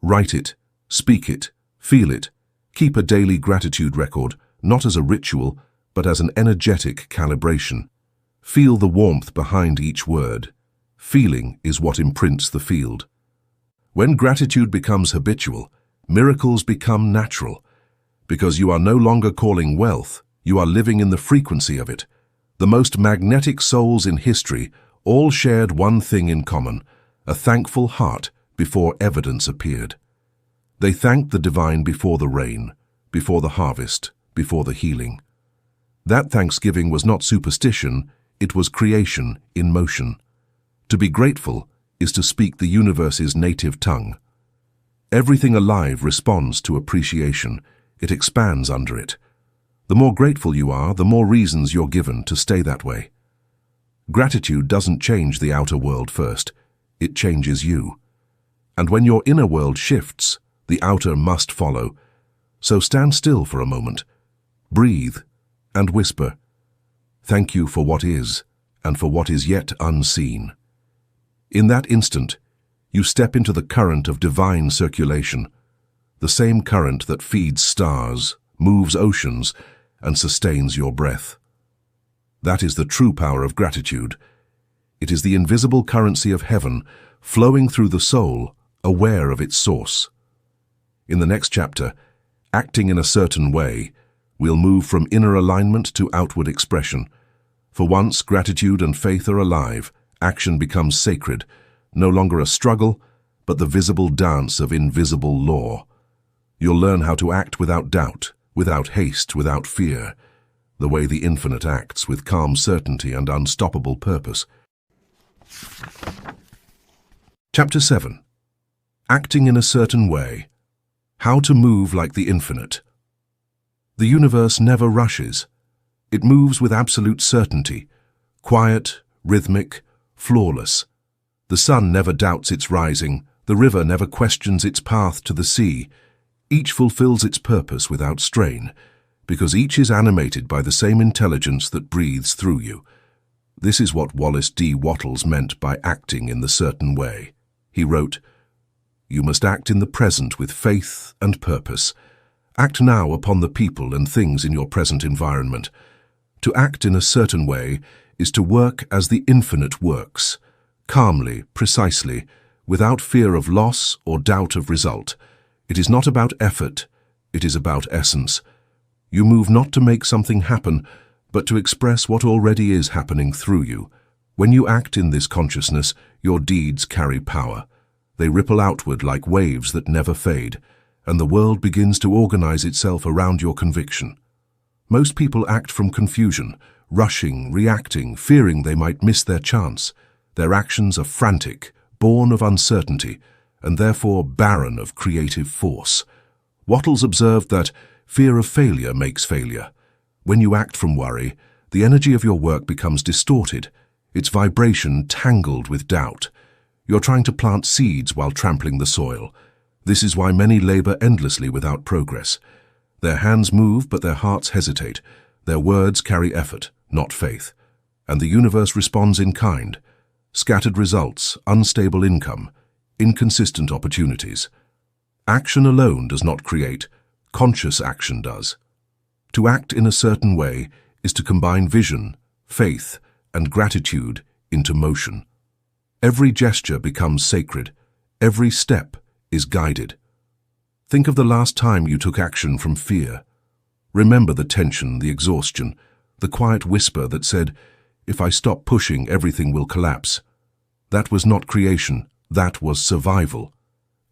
Speaker 1: Write it, speak it, feel it. Keep a daily gratitude record, not as a ritual, but as an energetic calibration. Feel the warmth behind each word. Feeling is what imprints the field. When gratitude becomes habitual, miracles become natural. Because you are no longer calling wealth, you are living in the frequency of it. The most magnetic souls in history all shared one thing in common: a thankful heart before evidence appeared. They thanked the divine before the rain, before the harvest, before the healing. That thanksgiving was not superstition, it was creation in motion. To be grateful is to speak the universe's native tongue. Everything alive responds to appreciation. It expands under it. The more grateful you are, the more reasons you're given to stay that way. Gratitude doesn't change the outer world first. It changes you. And when your inner world shifts, the outer must follow. So stand still for a moment. Breathe and whisper, "Thank you for what is, and for what is yet unseen." In that instant, you step into the current of divine circulation, the same current that feeds stars, moves oceans, and sustains your breath. That is the true power of gratitude. It is the invisible currency of heaven flowing through the soul, aware of its source. In the next chapter, Acting in a Certain Way, we'll move from inner alignment to outward expression. For once gratitude and faith are alive, action becomes sacred, no longer a struggle, but the visible dance of invisible law. You'll learn how to act without doubt, without haste, without fear, the way the infinite acts with calm certainty and unstoppable purpose. Chapter 7. Acting in a Certain Way. How to move like the infinite. The universe never rushes. It moves with absolute certainty, quiet, rhythmic, flawless. The sun never doubts its rising, the river never questions its path to the sea. Each fulfills its purpose without strain, because each is animated by the same intelligence that breathes through you. This is what Wallace D. Wattles meant by acting in the certain way. He wrote, "You must act in the present with faith and purpose. Act now upon the people and things in your present environment. To act in a certain way is to work as the infinite works, calmly, precisely, without fear of loss or doubt of result. It is not about effort, it is about essence. You move not to make something happen, but to express what already is happening through you. When you act in this consciousness, your deeds carry power. They ripple outward like waves that never fade, and the world begins to organize itself around your conviction. Most people act from confusion, rushing, reacting, fearing they might miss their chance. Their actions are frantic, born of uncertainty, and therefore barren of creative force. Wattles observed that fear of failure makes failure. When you act from worry, the energy of your work becomes distorted, its vibration tangled with doubt. You're trying to plant seeds while trampling the soil. This is why many labor endlessly without progress. Their hands move, but their hearts hesitate. Their words carry effort, not faith. And the universe responds in kind. Scattered results, unstable income, inconsistent opportunities. Action alone does not create, conscious action does. To act in a certain way is to combine vision, faith, and gratitude into motion. Every gesture becomes sacred. Every step is guided. Think of the last time you took action from fear. Remember the tension, the exhaustion, the quiet whisper that said, "If I stop pushing, everything will collapse." That was not creation, that was survival.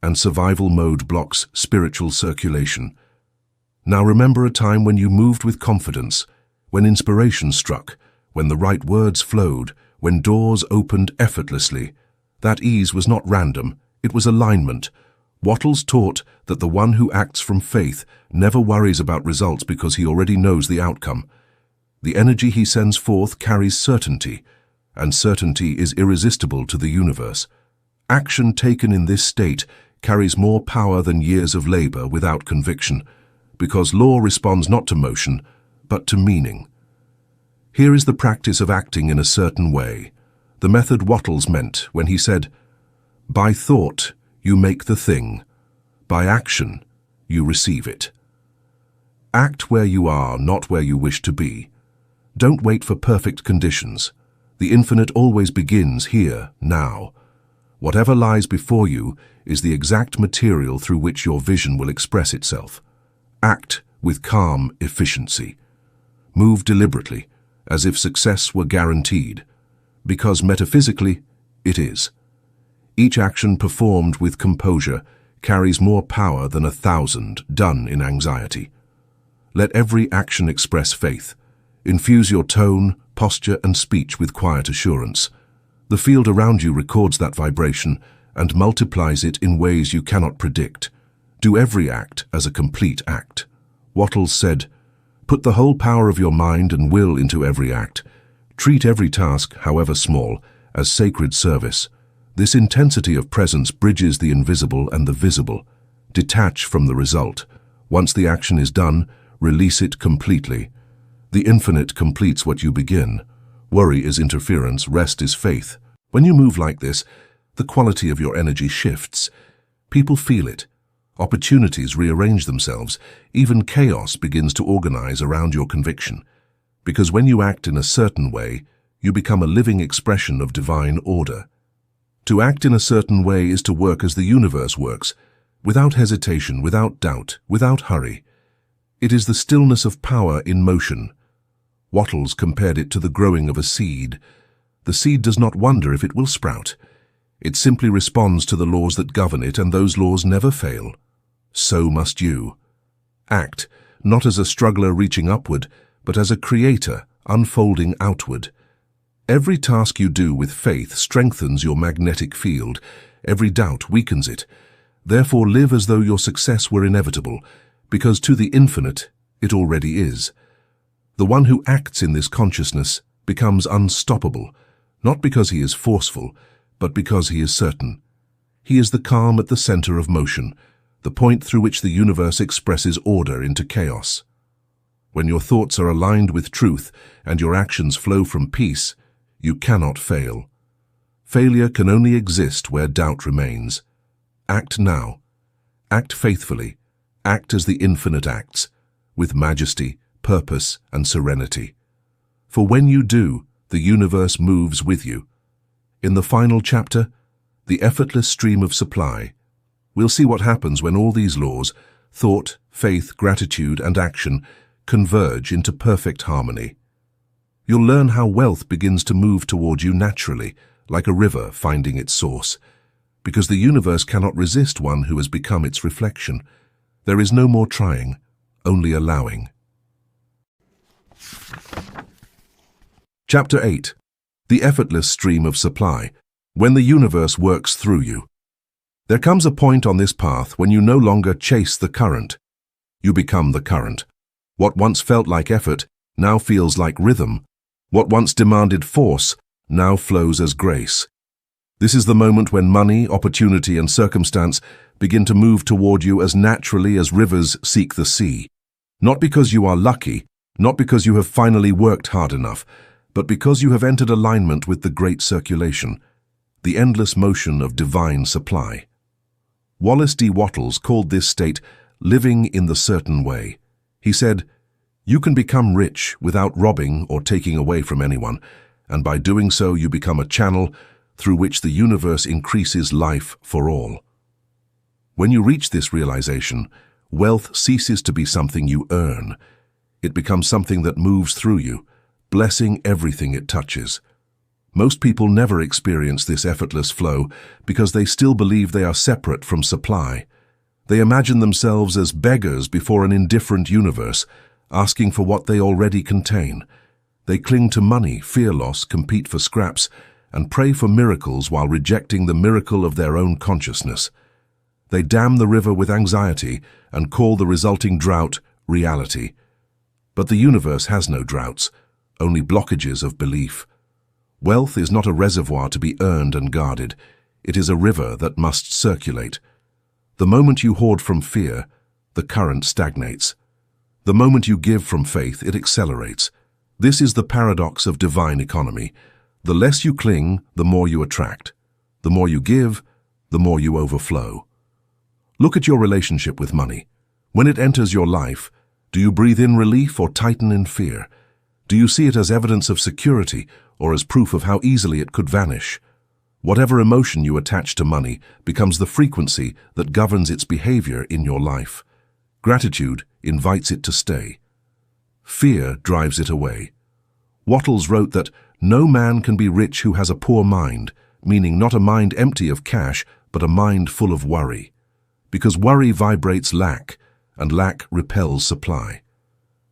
Speaker 1: And survival mode blocks spiritual circulation. Now remember a time when you moved with confidence, when inspiration struck, when the right words flowed, when doors opened effortlessly. That ease was not random, it was alignment. Wattles taught that the one who acts from faith never worries about results because he already knows the outcome. The energy he sends forth carries certainty, and certainty is irresistible to the universe. Action taken in this state carries more power than years of labor without conviction, because law responds not to motion, but to meaning. Here is the practice of acting in a certain way, the method Wattles meant when he said, "By thought you make the thing, by action you receive it." Act where you are, not where you wish to be. Don't wait for perfect conditions. The infinite always begins here, now. Whatever lies before you is the exact material through which your vision will express itself. Act with calm efficiency. Move deliberately, as if success were guaranteed, because metaphysically it is. Each action performed with composure carries more power than 1,000 done in anxiety. Let every action express faith. Infuse your tone, posture, and speech with quiet assurance. The field around you records that vibration and multiplies it in ways you cannot predict. Do every act as a complete act. Wattles said, "Put the whole power of your mind and will into every act. Treat every task, however small, as sacred service. This intensity of presence bridges the invisible and the visible. Detach from the result. Once the action is done, release it completely. The infinite completes what you begin. Worry is interference, rest is faith. When you move like this, the quality of your energy shifts. People feel it. Opportunities rearrange themselves. Even chaos begins to organize around your conviction. Because when you act in a certain way, you become a living expression of divine order. To act in a certain way is to work as the universe works, without hesitation, without doubt, without hurry. It is the stillness of power in motion. Wattles compared it to the growing of a seed. The seed does not wonder if it will sprout. It simply responds to the laws that govern it, and those laws never fail. So must you. Act, not as a struggler reaching upward, but as a creator unfolding outward. Every task you do with faith strengthens your magnetic field. Every doubt weakens it. Therefore live as though your success were inevitable, because to the infinite it already is. The one who acts in this consciousness becomes unstoppable, not because he is forceful, but because he is certain. He is the calm at the center of motion, the point through which the universe expresses order into chaos. When your thoughts are aligned with truth and your actions flow from peace, you cannot fail. Failure can only exist where doubt remains. Act now. Act faithfully. Act as the infinite acts, with majesty, purpose, and serenity. For when you do, the universe moves with you. In the final chapter, The Effortless Stream of Supply, we'll see what happens when all these laws, thought, faith, gratitude, and action, converge into perfect harmony. You'll learn how wealth begins to move toward you naturally, like a river finding its source. Because the universe cannot resist one who has become its reflection. There is no more trying, only allowing. Chapter 8. The Effortless Stream of Supply. When the universe works through you. There comes a point on this path when you no longer chase the current. You become the current. What once felt like effort now feels like rhythm. What once demanded force now flows as grace. This is the moment when money, opportunity, and circumstance begin to move toward you as naturally as rivers seek the sea. Not because you are lucky, not because you have finally worked hard enough, but because you have entered alignment with the great circulation, the endless motion of divine supply. Wallace D. Wattles called this state living in the certain way. He said, "You can become rich without robbing or taking away from anyone, and by doing so you become a channel through which the universe increases life for all." When you reach this realization, wealth ceases to be something you earn. It becomes something that moves through you, blessing everything it touches. Most people never experience this effortless flow because they still believe they are separate from supply. They imagine themselves as beggars before an indifferent universe, asking for what they already contain. They cling to money, fear loss, compete for scraps, and pray for miracles while rejecting the miracle of their own consciousness. They dam the river with anxiety and call the resulting drought reality. But the universe has no droughts, only blockages of belief. Wealth is not a reservoir to be earned and guarded. It is a river that must circulate. The moment you hoard from fear, the current stagnates. The moment you give from faith, it accelerates. This is the paradox of divine economy. The less you cling, the more you attract. The more you give, the more you overflow. Look at your relationship with money. When it enters your life, do you breathe in relief or tighten in fear? Do you see it as evidence of security or as proof of how easily it could vanish? Whatever emotion you attach to money becomes the frequency that governs its behavior in your life. Gratitude invites it to stay. Fear drives it away. Wattles wrote that no man can be rich who has a poor mind, meaning not a mind empty of cash, but a mind full of worry. Because worry vibrates lack, and lack repels supply.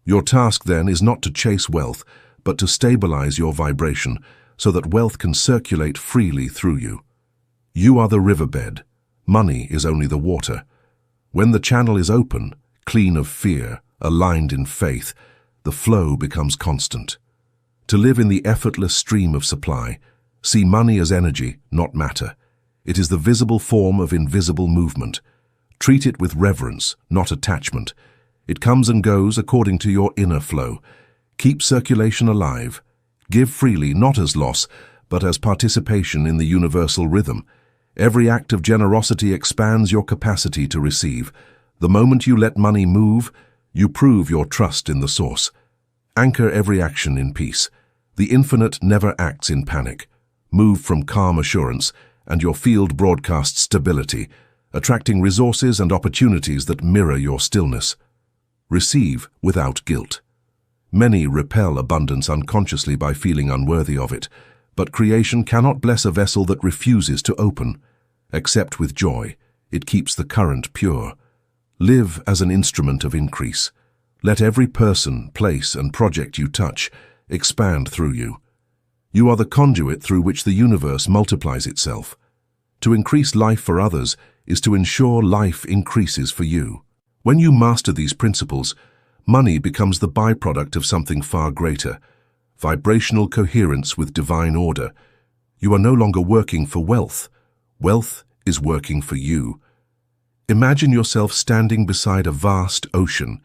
Speaker 1: Your task then is not to chase wealth, but to stabilize your vibration so that wealth can circulate freely through you. You are the riverbed. Money is only the water. When the channel is open, clean of fear, aligned in faith, the flow becomes constant. To live in the effortless stream of supply, see money as energy, not matter. It is the visible form of invisible movement. Treat it with reverence, not attachment. It comes and goes according to your inner flow. Keep circulation alive. Give freely, not as loss, but as participation in the universal rhythm. Every act of generosity expands your capacity to receive. The moment you let money move, you prove your trust in the source. Anchor every action in peace. The infinite never acts in panic. Move from calm assurance, and your field broadcasts stability. attracting resources and opportunities that mirror your stillness. Receive without guilt. Many repel abundance unconsciously by feeling unworthy of it, but creation cannot bless a vessel that refuses to open. Accept with joy. It keeps the current pure. Live as an instrument of increase. Let every person, place, and project you touch expand through you. You are the conduit through which the universe multiplies itself. To increase life for others is to ensure life increases for you. When you master these principles, money becomes the byproduct of something far greater, vibrational coherence with divine order. You are no longer working for wealth. Wealth is working for you. Imagine yourself standing beside a vast ocean.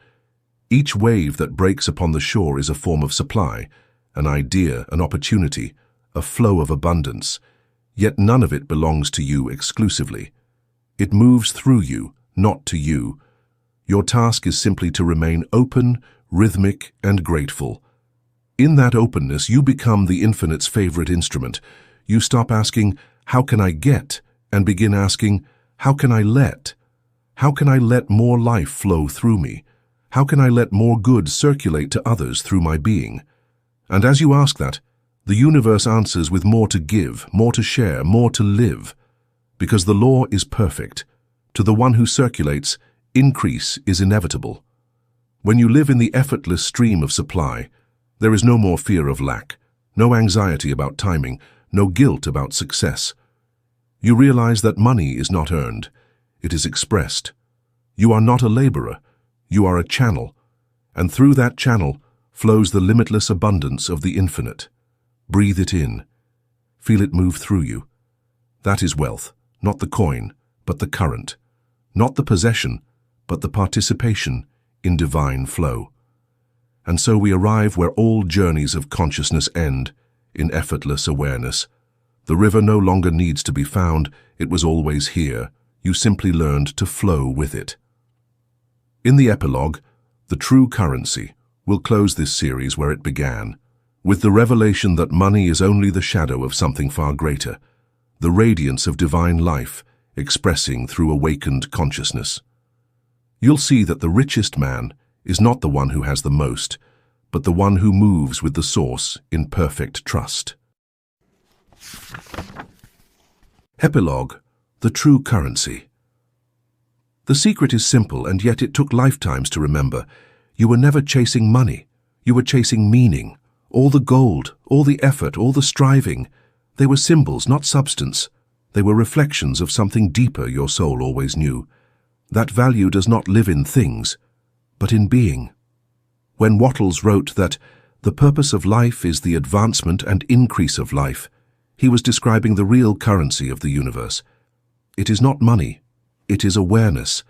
Speaker 1: Each wave that breaks upon the shore is a form of supply, an idea, an opportunity, a flow of abundance. Yet none of it belongs to you exclusively. It moves through you, not to you. Your task is simply to remain open, rhythmic, and grateful. In that openness, you become the infinite's favorite instrument. You stop asking, "How can I get?" and begin asking, "How can I let?" How can I let more life flow through me? How can I let more good circulate to others through my being? And as you ask that, the universe answers with more to give, more to share, more to live. Because the law is perfect. To the one who circulates, increase is inevitable. When you live in the effortless stream of supply, there is no more fear of lack, no anxiety about timing, no guilt about success. You realize that money is not earned, it is expressed. You are not a laborer, you are a channel, and through that channel flows the limitless abundance of the infinite. Breathe it in. Feel it move through you. That is wealth, not the coin, but the current. Not the possession, but the participation in divine flow. And so we arrive where all journeys of consciousness end, in effortless awareness. The river no longer needs to be found, it was always here. You simply learned to flow with it. In the epilogue, The True Currency, we'll close this series where it began, with the revelation that money is only the shadow of something far greater, the radiance of divine life expressing through awakened consciousness. You'll see that the richest man is not the one who has the most, but the one who moves with the source in perfect trust. Epilogue, The True Currency. The secret is simple, and yet it took lifetimes to remember. You were never chasing money. You were chasing meaning. All the gold, all the effort, all the striving. They were symbols, not substance. They were reflections of something deeper your soul always knew. That value does not live in things, but in being. When Wattles wrote that the purpose of life is the advancement and increase of life, he was describing the real currency of the universe. It is not money, it is awareness.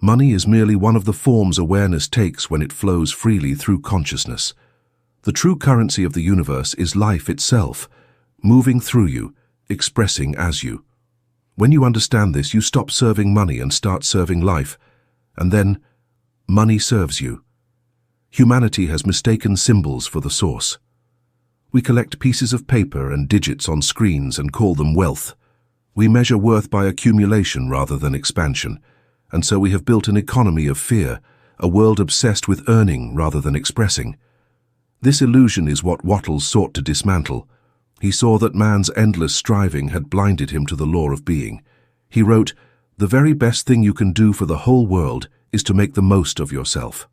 Speaker 1: Money is merely one of the forms awareness takes when it flows freely through consciousness. The true currency of the universe is life itself, moving through you, expressing as you. When you understand this, you stop serving money and start serving life, and then money serves you. Humanity has mistaken symbols for the source. We collect pieces of paper and digits on screens and call them wealth. We measure worth by accumulation rather than expansion, and so we have built an economy of fear, a world obsessed with earning rather than expressing. This illusion is what Wattles sought to dismantle. He saw that man's endless striving had blinded him to the law of being. He wrote, "The very best thing you can do for the whole world is to make the most of yourself."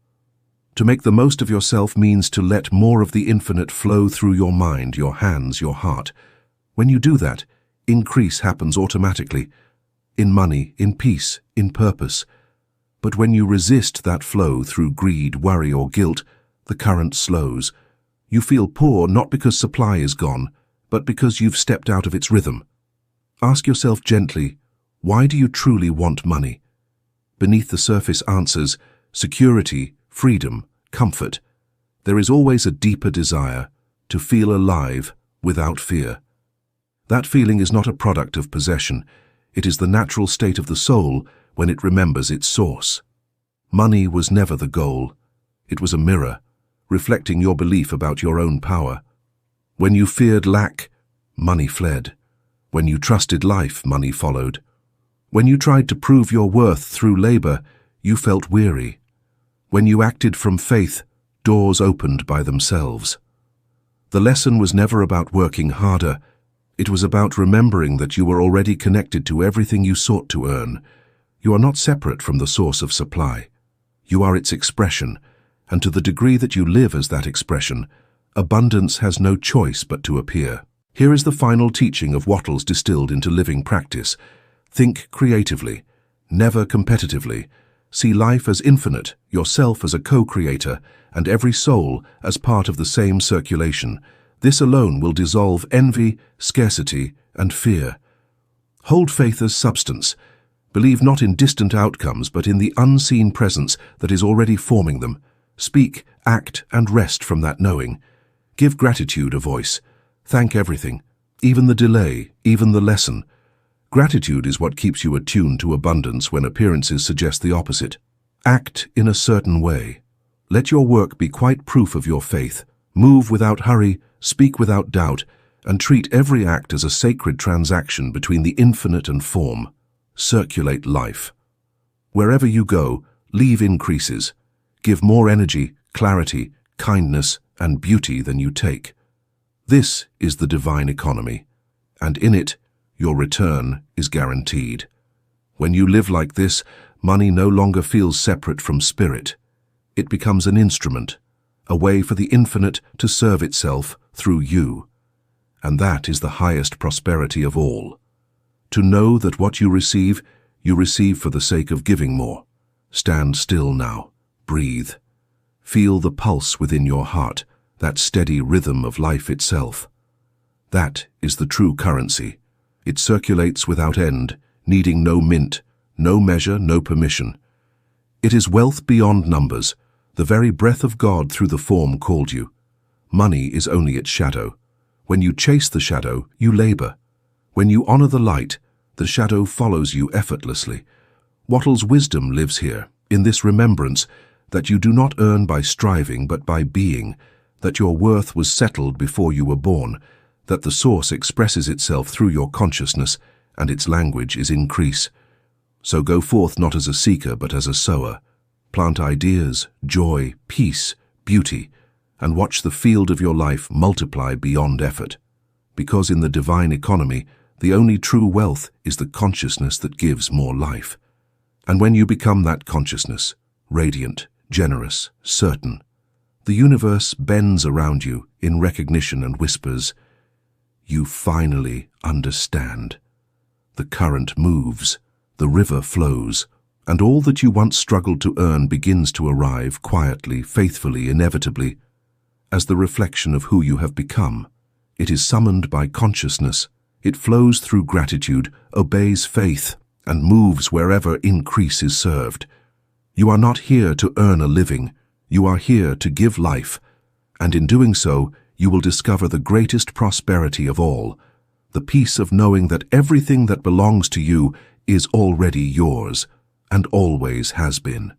Speaker 1: To make the most of yourself means to let more of the infinite flow through your mind, your hands, your heart. When you do that, increase happens automatically, in money, in peace, in purpose. But when you resist that flow through greed, worry, or guilt, the current slows. You feel poor not because supply is gone, but because you've stepped out of its rhythm. Ask yourself gently, why do you truly want money? Beneath the surface answers, security, freedom, comfort. There is always a deeper desire to feel alive without fear. That feeling is not a product of possession. It is the natural state of the soul when it remembers its source. Money was never the goal. It was a mirror, reflecting your belief about your own power. When you feared lack, money fled. When you trusted life, money followed. When you tried to prove your worth through labor, you felt weary. When you acted from faith, doors opened by themselves. The lesson was never about working harder. It was about remembering that you were already connected to everything you sought to earn. You are not separate from the source of supply. You are its expression, and to the degree that you live as that expression, abundance has no choice but to appear. Here is the final teaching of Wattles distilled into living practice. Think creatively, never competitively. See life as infinite, yourself as a co-creator, and every soul as part of the same circulation. This alone will dissolve envy, scarcity, and fear. Hold faith as substance. Believe not in distant outcomes, but in the unseen presence that is already forming them. Speak, act, and rest from that knowing. Give gratitude a voice. Thank everything, even the delay, even the lesson. Gratitude is what keeps you attuned to abundance when appearances suggest the opposite. Act in a certain way. Let your work be quite proof of your faith. Move without hurry, speak without doubt, and treat every act as a sacred transaction between the infinite and form. Circulate life. Wherever you go, leave increases. Give more energy, clarity, kindness, and beauty than you take. This is the divine economy, and in it, your return is guaranteed. When you live like this, money no longer feels separate from spirit. It becomes an instrument, a way for the infinite to serve itself through you. And that is the highest prosperity of all. To know that what you receive for the sake of giving more. Stand still now. Breathe. Feel the pulse within your heart, that steady rhythm of life itself. That is the true currency. It circulates without end, needing no mint, no measure, no permission. It is wealth beyond numbers, the very breath of God through the form called you. Money is only its shadow. When you chase the shadow, you labor. When you honor the light, the shadow follows you effortlessly. Wattles' wisdom lives here, in this remembrance that you do not earn by striving but by being, that your worth was settled before you were born, that the source expresses itself through your consciousness, and its language is increase. So go forth not as a seeker but as a sower. Plant ideas, joy, peace, beauty, and watch the field of your life multiply beyond effort. Because in the divine economy, the only true wealth is the consciousness that gives more life. And when you become that consciousness, radiant, generous, certain, the universe bends around you in recognition and whispers, "You finally understand." The current moves, the river flows, and all that you once struggled to earn begins to arrive quietly, faithfully, inevitably, as the reflection of who you have become. It is summoned by consciousness. It flows through gratitude, obeys faith, and moves wherever increase is served. You are not here to earn a living. You are here to give life, and in doing so, you will discover the greatest prosperity of all, the peace of knowing that everything that belongs to you is already yours, and always has been.